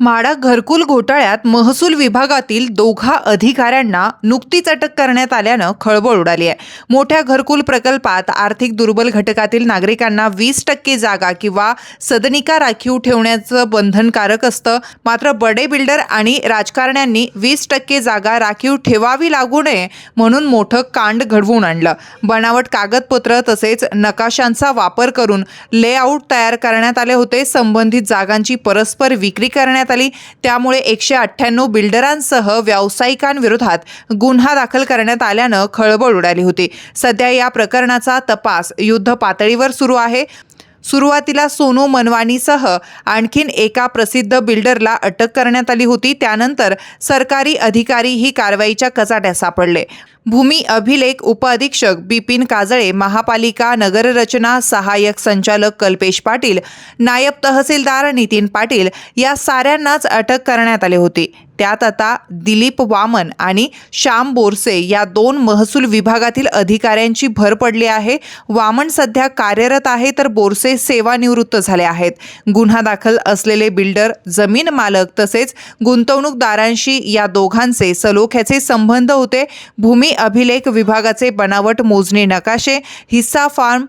म्हाडा घरकुल घोटाळ्यात महसूल विभागातील दोघा अधिकाऱ्यांना नुकतीच अटक करण्यात आल्यानं खळबळ उडाली आहे. मोठ्या घरकुल प्रकल्पात आर्थिक दुर्बल घटकातील नागरिकांना 20% जागा किंवा सदनिका राखीव ठेवण्याचं बंधनकारक असतं. मात्र बडे बिल्डर आणि राजकारण्यांनी 20% जागा राखीव ठेवावी लागू नये म्हणून मोठं कांड घडवून आणलं. बनावट कागदपत्र तसेच नकाशांचा वापर करून लेआउट तयार करण्यात आले होते. संबंधित जागांची परस्पर विक्री करण्यात आली. त्यामुळे 198 बिल्डरांसह व्यावसायिकांविरोधात गुन्हा दाखल करण्यात आल्यानं खळबळ उडाली होती. सध्या या प्रकरणाचा तपास युद्ध पातळीवर सुरू आहे. सुरुवातीला सोनू मनवानीसह आणखीन एका प्रसिद्ध बिल्डरला अटक करण्यात आली होती. त्यानंतर सरकारी अधिकारी ही कारवाईच्या कचाट्यात सापडले. भूमी अभिलेख उपअधीक्षक बिपिन काजळे, महापालिका नगररचना सहाय्यक संचालक कल्पेश पाटील, नायब तहसीलदार नितीन पाटील या साऱ्यांनाच अटक करण्यात आली होती. त्यात आता दिलीप वामन आणि श्याम बोरसे या 2 महसूल विभागातील अधिकाऱ्यांची भर पडली आहे. वामन सध्या कार्यरत आहे तर बोरसे सेवानिवृत्त झाले आहेत. गुन्हा दाखल असलेले बिल्डर, जमीन मालक तसेच गुंतवणूकदारांशी या दोघांचे सलोख्याचे संबंध होते. भूमी अभिलेख विभागाचे बनावट मोजणी नकाशे, हिस्सा फॉर्म,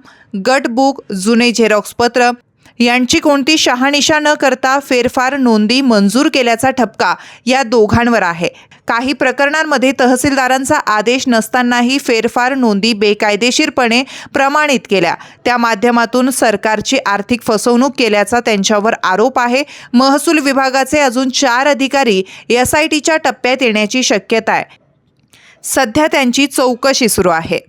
गट बुक, जुने झेरॉक्स पत्र यांची कोणती शहानिशा न करता फेरफार नोंदी मंजूर केल्याचा ठपका या दोघांवर आहे. काही प्रकरणांमध्ये तहसीलदारांचा आदेश नसतानाही फेरफार नोंदी बेकायदेशीरपणे प्रमाणित केल्या. त्या माध्यमातून सरकारची आर्थिक फसवणूक केल्याचा त्यांच्यावर आरोप आहे. महसूल विभागाचे अजून 4 अधिकारी SITच्या टप्प्यात येण्याची शक्यता आहे. सध्या त्यांची चौकशी सुरू आहे.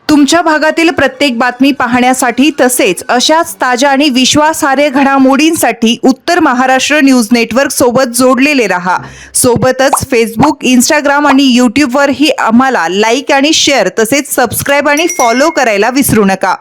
तुमच्या भागातील प्रत्येक बातमी पाहण्यासाठी तसेच अशाच ताज्या आणि विश्वासार्ह घडामोडींसाठी उत्तर महाराष्ट्र न्यूज नेटवर्क सोबत जोडलेले रहा. सोबतच फेसबुक, इंस्टाग्राम आणि यूट्यूबवरही आम्हाला लाईक आणि शेअर तसेच सबस्क्राईब आणि फॉलो करायला विसरू नका.